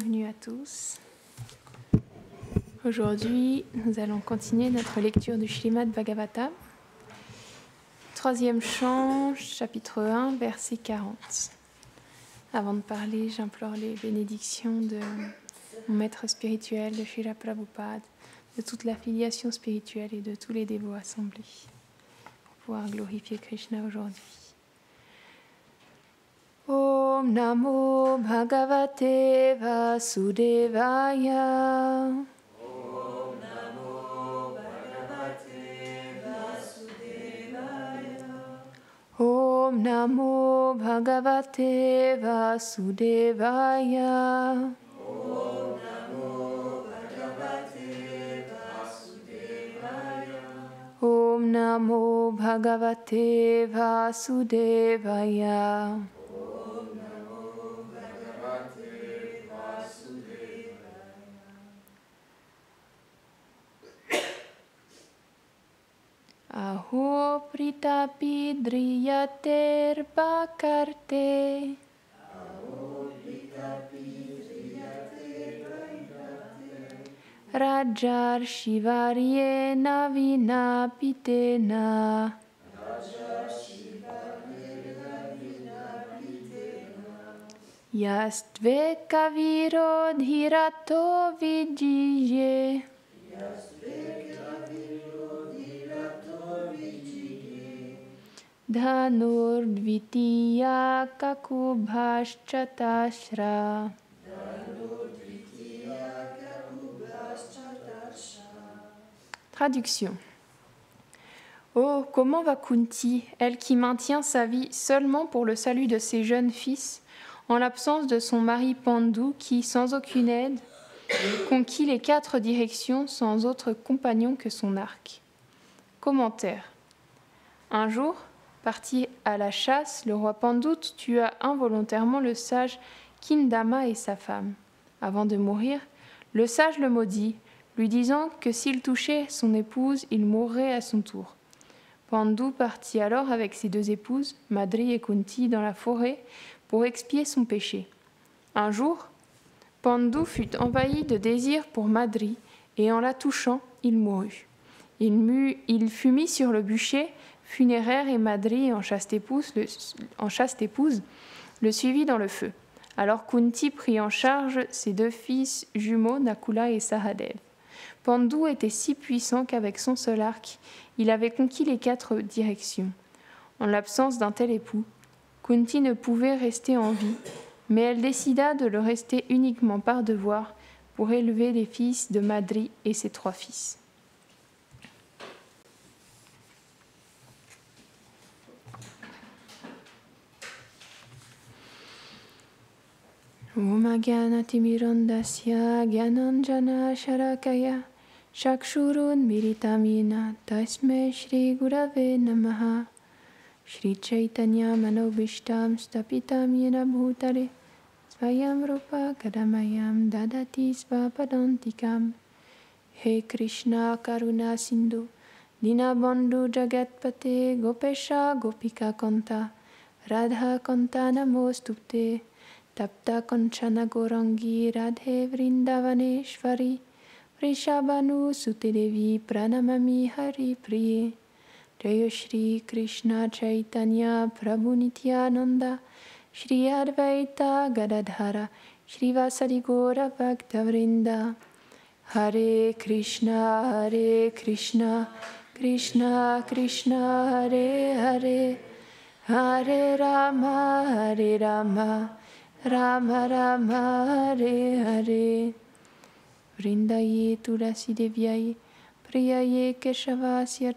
Bienvenue à tous. Aujourd'hui, nous allons continuer notre lecture du Śrīmad Bhagavatam. Troisième chant, chapitre 1, verset 40. Avant de parler, j'implore les bénédictions de mon maître spirituel, de Srila Prabhupada, de toute la filiation spirituelle et de tous les dévots assemblés pour pouvoir glorifier Krishna aujourd'hui. Om Namo Bhagavate Vasudevaya. Om Namo Bhagavate Vasudevaya. Om Namo Bhagavate Vasudevaya. Om Namo Bhagavate Vasudevaya. Om Namo Bhagavate Vasudevaya. Aho pritapi driyater bakarte. Rajar Shivaryena vinapitena. Yastve kavirodhirato vijije. Dhanurdvitiya kakubhashchatasra. Traduction. Oh, comment va Kunti, elle qui maintient sa vie seulement pour le salut de ses jeunes fils, en l'absence de son mari Pandu qui, sans aucune aide, conquit les 4 directions sans autre compagnon que son arc. Commentaire. Un jour, parti à la chasse, le roi Pandu tua involontairement le sage Kindama et sa femme. Avant de mourir, le sage le maudit, lui disant que s'il touchait son épouse, il mourrait à son tour. Pandu partit alors avec ses 2 épouses, Madri et Kunti, dans la forêt pour expier son péché. Un jour, Pandu fut envahi de désir pour Madri et en la touchant, il mourut. Il fut mis sur le bûcher funéraire et Madri, en chaste épouse, le suivit dans le feu. Alors Kunti prit en charge ses 2 fils jumeaux, Nakula et Sahadev. Pandu était si puissant qu'avec son seul arc, il avait conquis les 4 directions. En l'absence d'un tel époux, Kunti ne pouvait rester en vie, mais elle décida de le rester uniquement par devoir pour élever les fils de Madri et ses 3 fils. Om Agyanatimirandasya Gyananjana Sharakaya Chakshurun Miritamina Tasme Shri Gurave Namaha Shri Chaitanya Manobishtam Stapitam Yena Bhutare Svayam Rupa Kadamayam Dadati Svapadantikam. He Krishna Karuna Sindhu Dinabandhu Jagatpate Gopesha Gopika Kanta Radha Kanta Namostupte Tapta Kanchana Gorangi Radhe Vrindavaneshvari Vrishabhanu Sutedevi Pranamami Hari Priye. Jaya Shri Krishna Chaitanya Prabhu Nityananda Shri Advaita Gadadhara Shri Vasadi Gora Bhaktavrinda. Hare Krishna Krishna Krishna Hare Hare Hare Rama Rama Rama Hare Hare. Vrindaye Tulasi Devyaye Priyaye Keshavasya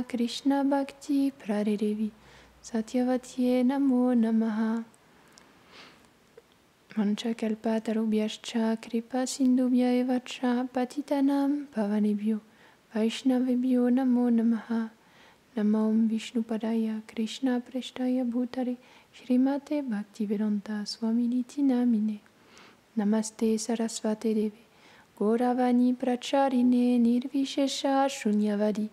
Krishna Bhakti Pradevi Satyavatye Namo Namaha. Mancha Kalpatarubhyascha Kripa Sindhubhya Evacha Patitanam Pavanebhyo Vaishnavebhyo Namo Namaha. Namam Vishnupadaya Krishna Preshtaya Bhutare Shrimate Bhaktivedanta Swaminiti Namine. Namaste Sarasvate Deve Gauravani Pracharine Nirvishesha Shunyavadi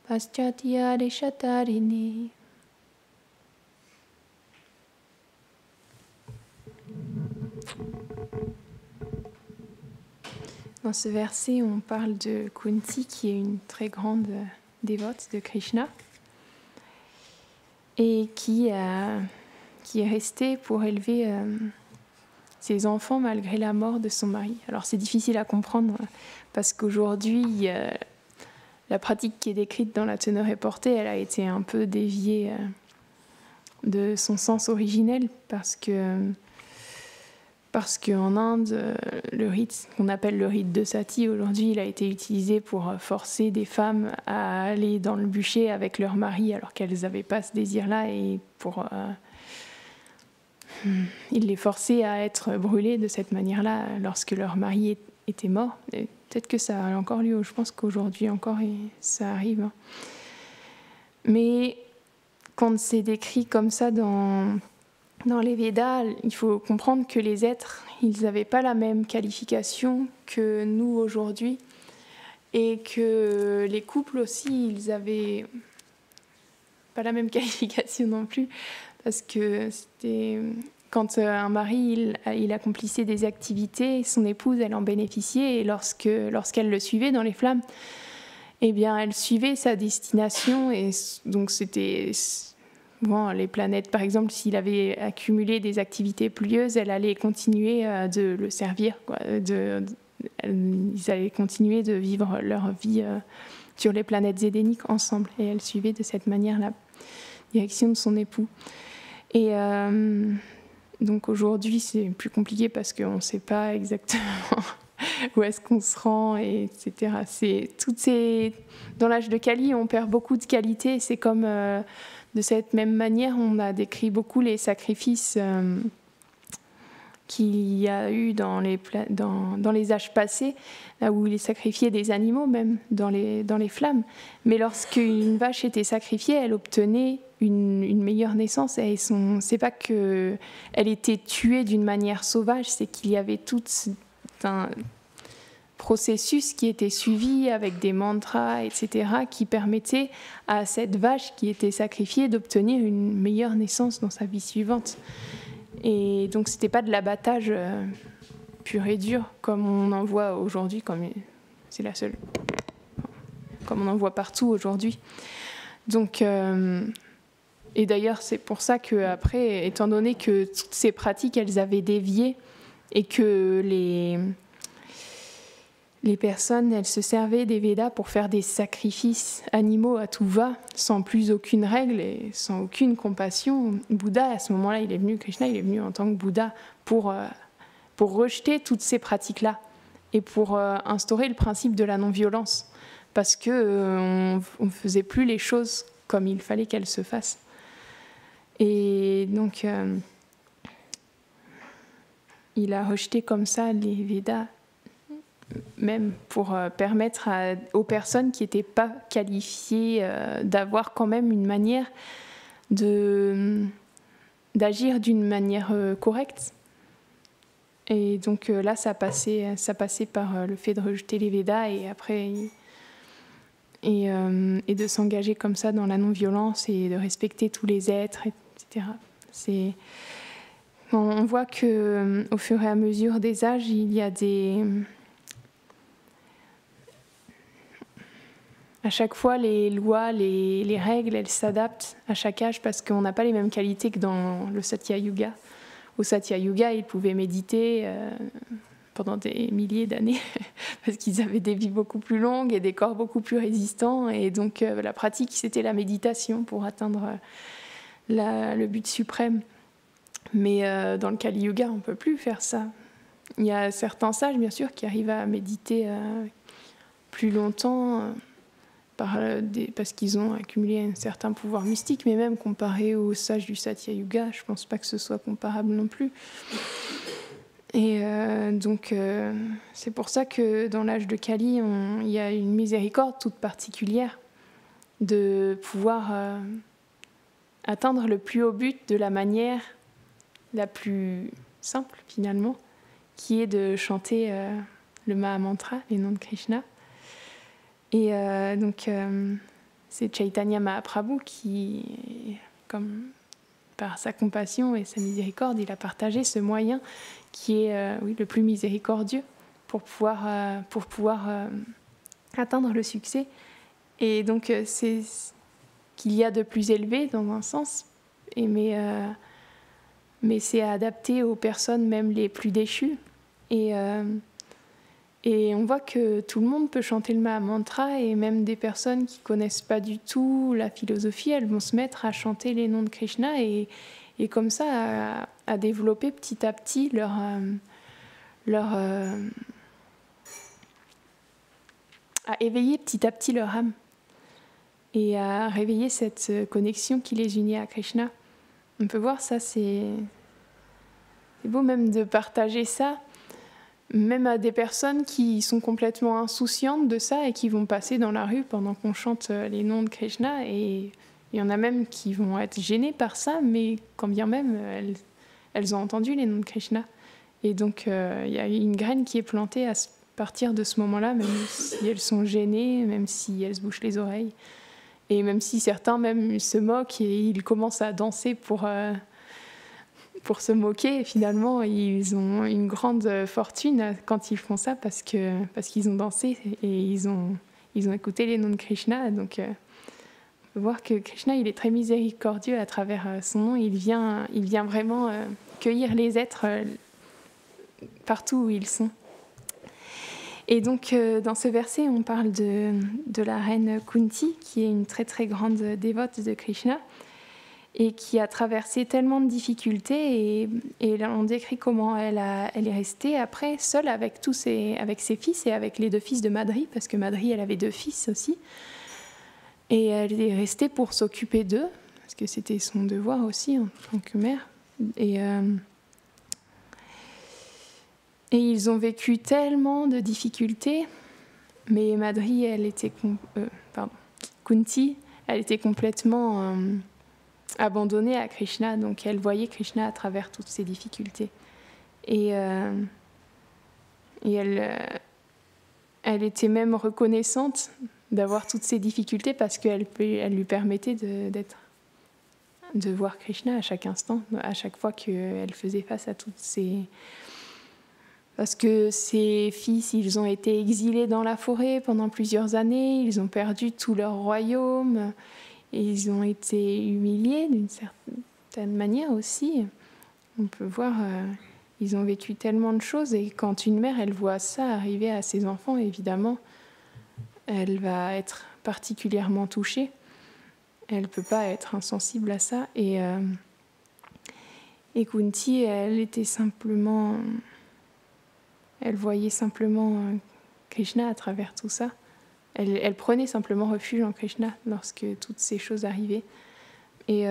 Paschatya Deshatarine. Dans ce verset, on parle de Kunti, qui est une très grande dévote de Krishna et qui est restée pour élever ses enfants malgré la mort de son mari. Alors c'est difficile à comprendre parce qu'aujourd'hui, la pratique qui est décrite dans la teneur et portée, elle a été un peu déviée de son sens originel parce qu'en Inde, le rite qu'on appelle le rite de Sati, aujourd'hui, il a été utilisé pour forcer des femmes à aller dans le bûcher avec leur mari alors qu'elles n'avaient pas ce désir-là et il les forçait à être brûlées de cette manière-là lorsque leur mari était mort. Et peut-être que ça a encore lieu, je pense qu'aujourd'hui encore, ça arrive. Mais quand c'est décrit comme ça dans les Védas, il faut comprendre que les êtres, ils n'avaient pas la même qualification que nous aujourd'hui et que les couples aussi, ils n'avaient pas la même qualification non plus parce que c'était quand un mari il accomplissait des activités, son épouse elle en bénéficiait et lorsqu'elle le suivait dans les flammes, eh bien elle suivait sa destination et donc c'était bon, les planètes, par exemple, s'il avait accumulé des activités pluvieuses, elle allait continuer de le servir. Ils allaient continuer de vivre leur vie sur les planètes zédéniques ensemble. Et elle suivait de cette manière la direction de son époux. Et donc aujourd'hui, c'est plus compliqué parce qu'on ne sait pas exactement où est-ce qu'on se rend, etc. Dans l'âge de Kali, on perd beaucoup de qualités. C'est comme... de cette même manière, on a décrit beaucoup les sacrifices qu'il y a eu dans les âges passés, où il sacrifiait des animaux même dans les flammes. Mais lorsqu'une vache était sacrifiée, elle obtenait une meilleure naissance. Et c'est pas qu'elle était tuée d'une manière sauvage, c'est qu'il y avait tout un processus qui était suivi avec des mantras, etc., qui permettait à cette vache qui était sacrifiée d'obtenir une meilleure naissance dans sa vie suivante. Et donc c'était pas de l'abattage pur et dur comme on en voit aujourd'hui, c'est la seule, comme on en voit partout aujourd'hui. Donc et d'ailleurs c'est pour ça que après, étant donné que toutes ces pratiques elles avaient dévié et que les personnes, elles se servaient des Védas pour faire des sacrifices animaux à tout va, sans plus aucune règle et sans aucune compassion. Bouddha, à ce moment-là, Krishna, il est venu en tant que Bouddha pour rejeter toutes ces pratiques-là et pour instaurer le principe de la non-violence, parce qu'on ne faisait plus les choses comme il fallait qu'elles se fassent. Et donc, il a rejeté comme ça les Védas, même pour permettre aux personnes qui n'étaient pas qualifiées d'avoir quand même une manière d'agir d'une manière correcte. Et donc là, ça passait par le fait de rejeter les Védas et après et de s'engager comme ça dans la non-violence et de respecter tous les êtres, etc. On voit qu'au fur et à mesure des âges, il y a à chaque fois, les lois, les règles, elles s'adaptent à chaque âge parce qu'on n'a pas les mêmes qualités que dans le Satya Yuga. Au Satya Yuga, ils pouvaient méditer pendant des milliers d'années parce qu'ils avaient des vies beaucoup plus longues et des corps beaucoup plus résistants. Et donc, la pratique, c'était la méditation pour atteindre le but suprême. Mais dans le Kali Yuga, on ne peut plus faire ça. Il y a certains sages, bien sûr, qui arrivent à méditer plus longtemps parce qu'ils ont accumulé un certain pouvoir mystique, mais même comparé aux sages du Satya Yuga, je ne pense pas que ce soit comparable non plus. Et donc, c'est pour ça que dans l'âge de Kali, il y a une miséricorde toute particulière de pouvoir atteindre le plus haut but de la manière la plus simple, finalement, qui est de chanter le Mahamantra, les noms de Krishna. Et donc, c'est Chaitanya Mahaprabhu qui, comme par sa compassion et sa miséricorde, il a partagé ce moyen qui est le plus miséricordieux pour pouvoir atteindre le succès. Et donc, c'est qu'il y a de plus élevé dans un sens, mais c'est adapté aux personnes même les plus déchues. Et on voit que tout le monde peut chanter le Mahamantra, et même des personnes qui ne connaissent pas du tout la philosophie, elles vont se mettre à chanter les noms de Krishna et comme ça à développer petit à petit à éveiller petit à petit leur âme et à réveiller cette connexion qui les unit à Krishna. On peut voir ça, c'est beau même de partager ça, même à des personnes qui sont complètement insouciantes de ça et qui vont passer dans la rue pendant qu'on chante les noms de Krishna. Et il y en a même qui vont être gênées par ça, mais quand bien même elles ont entendu les noms de Krishna. Et donc il y a une graine qui est plantée à partir de ce moment-là, même si elles sont gênées, même si elles se bouchent les oreilles. Et même si certains même se moquent et ils commencent à danser pour se moquer, et finalement ils ont une grande fortune quand ils font ça parce qu'ils ont dansé et ils ont écouté les noms de Krishna. Donc on peut voir que Krishna il est très miséricordieux à travers son nom. Il vient vraiment cueillir les êtres partout où ils sont. Et donc, dans ce verset, on parle de la reine Kunti, qui est une très très grande dévote de Krishna, et qui a traversé tellement de difficultés, et là, on décrit comment elle est restée après seule avec ses fils et avec les 2 fils de Madri, parce que Madri, elle avait 2 fils aussi, et elle est restée pour s'occuper d'eux, parce que c'était son devoir aussi en tant que mère. Et ils ont vécu tellement de difficultés, mais Madri, Kunti, elle était complètement abandonnée à Krishna, donc elle voyait Krishna à travers toutes ces difficultés. Et elle était même reconnaissante d'avoir toutes ces difficultés parce qu'elle lui permettait de voir Krishna à chaque instant, à chaque fois qu'elle faisait face à toutes ces... Parce que ses fils, ils ont été exilés dans la forêt pendant plusieurs années, ils ont perdu tout leur royaume, et ils ont été humiliés d'une certaine manière aussi. On peut voir, ils ont vécu tellement de choses, et quand une mère, elle voit ça arriver à ses enfants, évidemment, elle va être particulièrement touchée. Elle ne peut pas être insensible à ça. Et Kunti, elle était simplement... Elle voyait simplement Krishna à travers tout ça. Elle prenait simplement refuge en Krishna lorsque toutes ces choses arrivaient. Et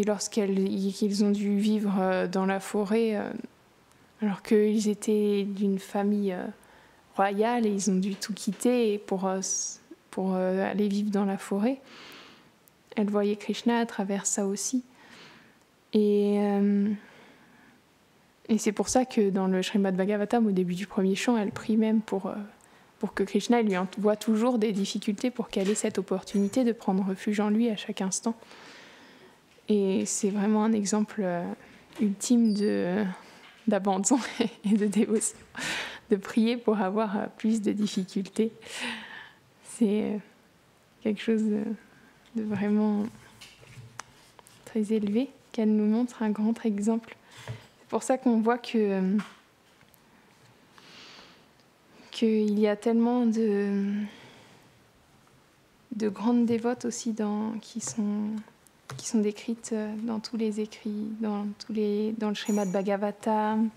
lorsqu'ils ont dû vivre dans la forêt, alors qu'ils étaient d'une famille royale et ils ont dû tout quitter pour aller vivre dans la forêt, elle voyait Krishna à travers ça aussi. Et c'est pour ça que dans le Srimad Bhagavatam, au début du premier chant, elle prie même pour que Krishna lui envoie toujours des difficultés pour qu'elle ait cette opportunité de prendre refuge en lui à chaque instant. Et c'est vraiment un exemple ultime d'abandon et de dévotion, de prier pour avoir plus de difficultés. C'est quelque chose de vraiment très élevé, qu'elle nous montre un grand exemple. C'est pour ça qu'on voit qu'il y a tellement de grandes dévotes aussi qui sont décrites dans tous les écrits, dans le Srimad Bhagavatam,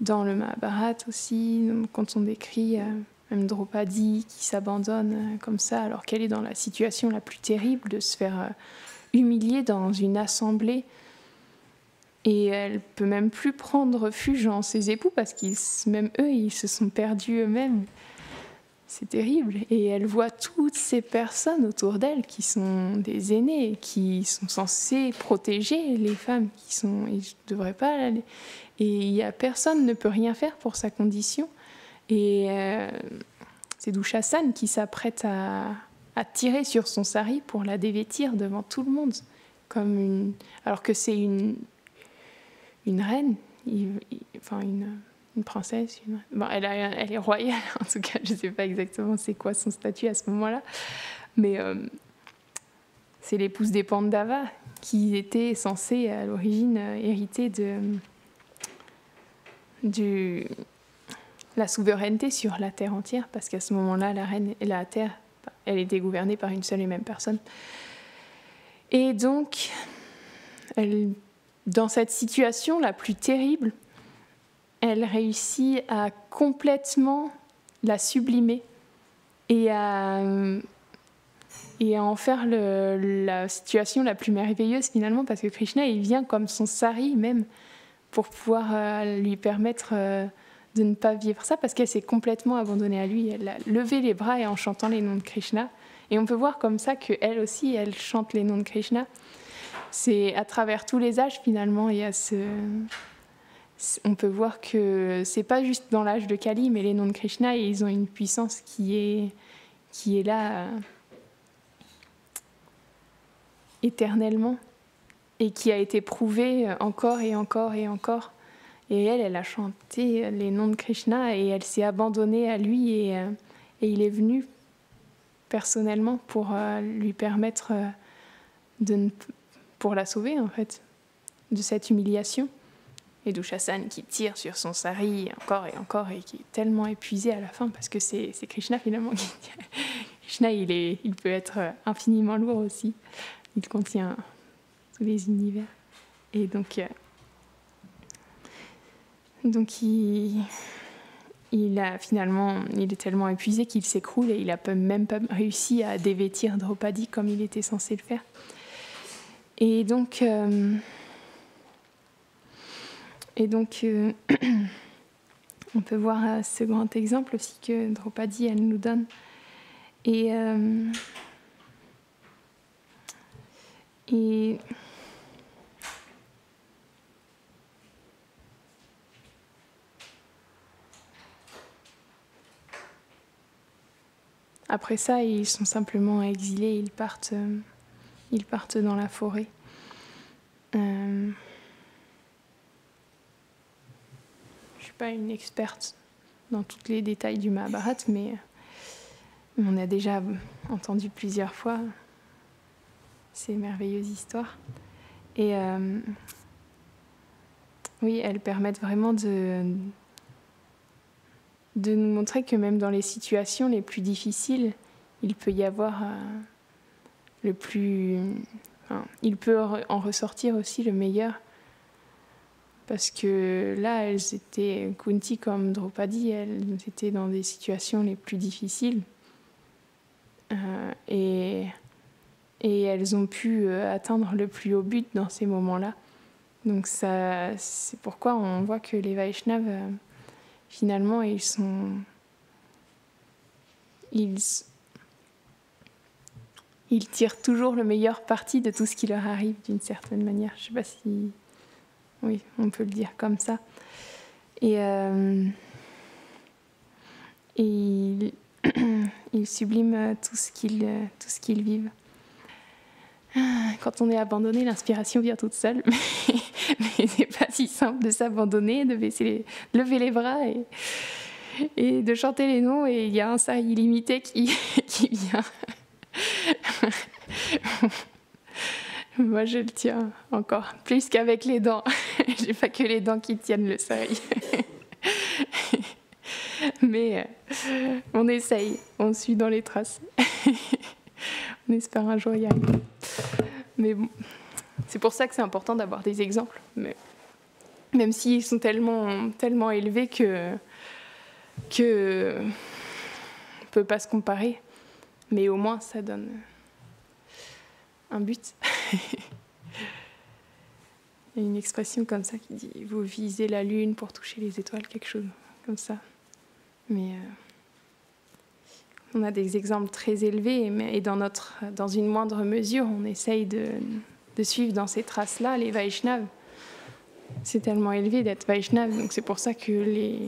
dans le Mahabharata aussi, quand on décrit même Draupadi qui s'abandonne comme ça alors qu'elle est dans la situation la plus terrible de se faire humilier dans une assemblée. Et elle peut même plus prendre refuge en ses époux parce même eux, ils se sont perdus eux-mêmes. C'est terrible. Et elle voit toutes ces personnes autour d'elle qui sont des aînés, qui sont censés protéger les femmes, ils ne devraient pas aller. Et personne ne peut rien faire pour sa condition. Et c'est Dushasana qui s'apprête à tirer sur son sari pour la dévêtir devant tout le monde, alors que c'est une reine, une princesse. Bon, elle est royale, en tout cas, je ne sais pas exactement c'est quoi son statut à ce moment-là. Mais c'est l'épouse des Pandava qui était censée, à l'origine, hériter de la souveraineté sur la terre entière, parce qu'à ce moment-là, la terre, elle était gouvernée par une seule et même personne. Et donc, dans cette situation la plus terrible, elle réussit à complètement la sublimer et à en faire la situation la plus merveilleuse finalement, parce que Krishna, il vient comme son sari même pour pouvoir lui permettre de ne pas vivre ça, parce qu'elle s'est complètement abandonnée à lui. Elle a levé les bras et en chantant les noms de Krishna. Et on peut voir comme ça qu'elle aussi, elle chante les noms de Krishna. C'est à travers tous les âges finalement, il y a on peut voir que c'est pas juste dans l'âge de Kali, mais les noms de Krishna, ils ont une puissance qui est là éternellement et qui a été prouvée encore et encore et encore. Et elle a chanté les noms de Krishna et elle s'est abandonnée à lui et il est venu personnellement pour lui permettre pour la sauver en fait de cette humiliation. Et Dushasana qui tire sur son sari encore et qui est tellement épuisé à la fin, parce que c'est Krishna finalement qui tire. Krishna, il peut être infiniment lourd aussi. Il contient tous les univers. Et donc il est tellement épuisé qu'il s'écroule et il n'a même pas réussi à dévêtir Draupadi comme il était censé le faire. Et donc on peut voir ce grand exemple aussi que Draupadi, elle nous donne. Et après ça, ils sont simplement exilés, ils partent dans la forêt. Je ne suis pas une experte dans tous les détails du Mahabharata, mais on a déjà entendu plusieurs fois ces merveilleuses histoires. Et oui, elles permettent vraiment de nous montrer que même dans les situations les plus difficiles, il peut y avoir il peut en ressortir aussi le meilleur. Parce que là, elles étaient, Kunti comme Draupadi, elles étaient dans des situations les plus difficiles. Et elles ont pu atteindre le plus haut but dans ces moments-là. Donc c'est pourquoi on voit que les Vaishnavas, finalement, ils tirent toujours le meilleur parti de tout ce qui leur arrive d'une certaine manière. Je ne sais pas si... Oui, on peut le dire comme ça. Et ils subliment tout ce qu'ils vivent. Quand on est abandonné, l'inspiration vient toute seule. Mais c'est pas si simple de s'abandonner, de lever les bras et de chanter les noms. Et il y a un sari illimité qui vient. Moi, je le tiens encore plus qu'avec les dents. J'ai pas que les dents qui tiennent le sari. Mais on essaye, on suit dans les traces. On espère un jour y arriver. Mais bon, c'est pour ça que c'est important d'avoir des exemples. Mais même s'ils sont tellement élevés que on peut pas se comparer. Mais au moins, ça donne un but. Il y a une expression comme ça qui dit « vous visez la lune pour toucher les étoiles », quelque chose comme ça. Mais on a des exemples très élevés et dans une moindre mesure, on essaye de suivre dans ces traces-là les Vaishnavas. C'est tellement élevé d'être Vaishnava, donc c'est pour ça que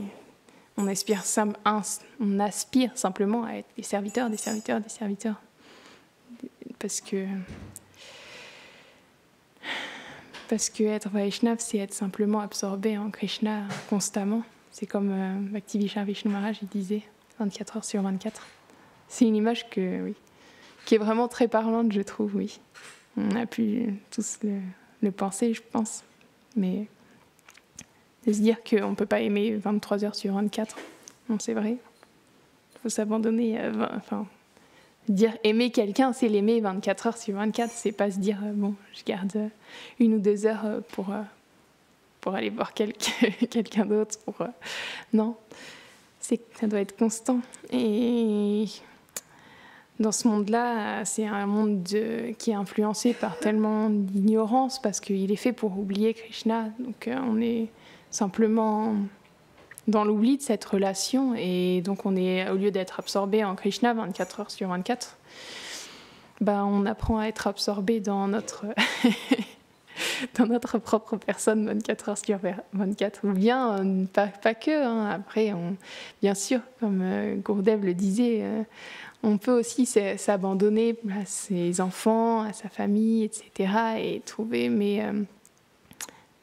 on aspire simplement à être des serviteurs, des serviteurs, des serviteurs. Parce que être Vaishnava, c'est être simplement absorbé en Krishna constamment. C'est comme Bhakti-Vishar Vishnu Maharaj, il disait 24 heures sur 24. C'est une image qui est vraiment très parlante, je trouve, oui. On a pu tous le penser, je pense. Mais de se dire qu'on ne peut pas aimer 23 heures sur 24, non, c'est vrai. Il faut s'abandonner. Dire aimer quelqu'un, c'est l'aimer 24 heures sur 24. C'est pas se dire, je garde 1 ou 2 heures pour aller voir quelqu'un d'autre. Non, ça doit être constant. Et dans ce monde-là, c'est un monde qui est influencé par tellement d'ignorance parce qu'il est fait pour oublier Krishna. Donc on est simplement dans l'oubli de cette relation et donc on est, au lieu d'être absorbé en Krishna 24 heures sur 24, on apprend à être absorbé dans notre dans notre propre personne 24 heures sur 24, ou bien pas que. Après, bien sûr, comme Gourdev le disait, on peut aussi s'abandonner à ses enfants, à sa famille, etc. et trouver, mais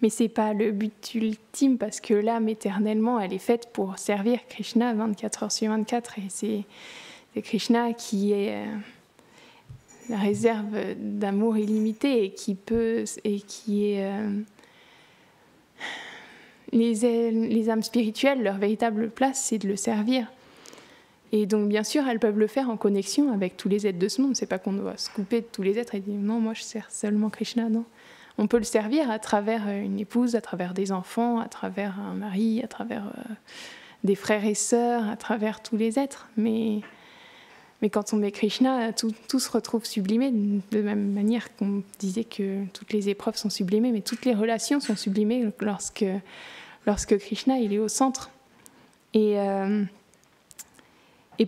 c'est pas le but ultime parce que l'âme éternellement, elle est faite pour servir Krishna 24 heures sur 24 et c'est Krishna qui est la réserve d'amour illimité et qui est les âmes spirituelles, leur véritable place, c'est de le servir. Et donc, bien sûr, elles peuvent le faire en connexion avec tous les êtres de ce monde. C'est pas qu'on doit se couper de tous les êtres et dire non, moi je sers seulement Krishna, non. On peut le servir à travers une épouse, à travers des enfants, à travers un mari, à travers des frères et sœurs, à travers tous les êtres. Mais quand on met Krishna, tout se retrouve sublimé, de même manière qu'on disait que toutes les épreuves sont sublimées, mais toutes les relations sont sublimées lorsque Krishna il est au centre. Et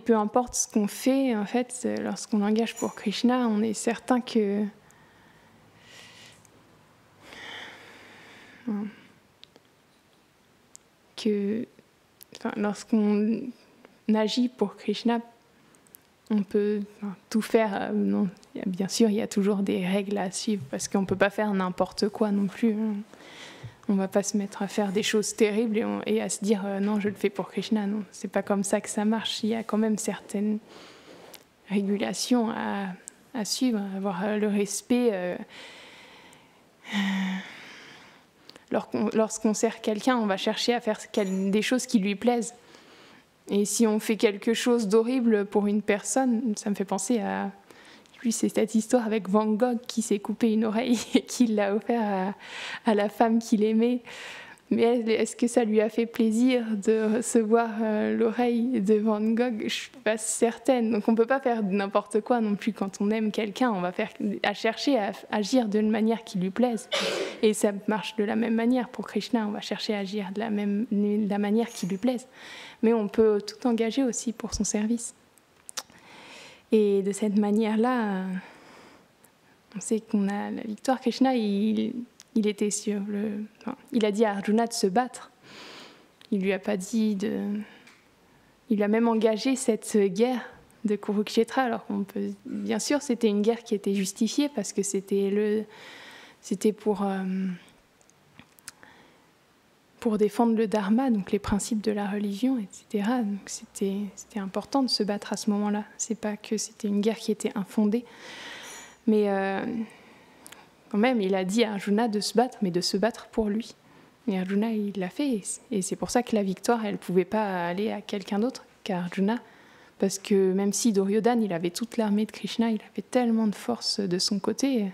peu importe ce qu'on fait, en fait, lorsqu'on engage pour Krishna, on est certain que lorsqu'on agit pour Krishna, on peut tout faire. Non, bien sûr, il y a toujours des règles à suivre parce qu'on ne peut pas faire n'importe quoi non plus. On ne va pas se mettre à faire des choses terribles et à se dire non, je le fais pour Krishna. Non, c'est pas comme ça que ça marche. Il y a quand même certaines régulations à suivre, à avoir le respect. Lorsqu'on sert quelqu'un, on va chercher à faire des choses qui lui plaisent. Et si on fait quelque chose d'horrible pour une personne, ça me fait penser à... c'est cette histoire avec Van Gogh qui s'est coupé une oreille et qui l'a offert à la femme qu'il aimait. Mais est-ce que ça lui a fait plaisir de recevoir l'oreille de Van Gogh? Je ne suis pas certaine. Donc on ne peut pas faire n'importe quoi non plus quand on aime quelqu'un. On va chercher à agir d'une manière qui lui plaise. Et ça marche de la même manière pour Krishna. On va chercher à agir de la manière qui lui plaise. Mais on peut tout engager aussi pour son service. Et de cette manière-là, on sait qu'on a la victoire. Krishna, il était il a dit à Arjuna de se battre. Il lui a pas dit de... Il a même engagé cette guerre de Kurukshetra. Alors bien sûr, c'était une guerre qui était justifiée parce que c'était pour défendre le dharma, donc les principes de la religion, etc. Donc c'était important de se battre à ce moment-là. C'est pas que c'était une guerre qui était infondée, mais quand même, il a dit à Arjuna de se battre, mais de se battre pour lui. Et Arjuna, il l'a fait, et c'est pour ça que la victoire, elle pouvait pas aller à quelqu'un d'autre qu'à Arjuna, parce que même si Duryodhana, il avait toute l'armée de Krishna, il avait tellement de force de son côté,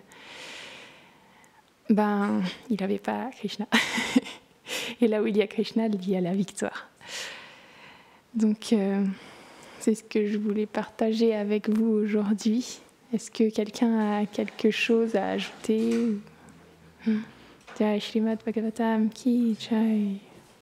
il n'avait pas Krishna. Et là où il y a Krishna, il y a la victoire. Donc, c'est ce que je voulais partager avec vous aujourd'hui. Est-ce que quelqu'un a quelque chose à ajouter? Jai Shrimad Bhagavatam Ki Jai.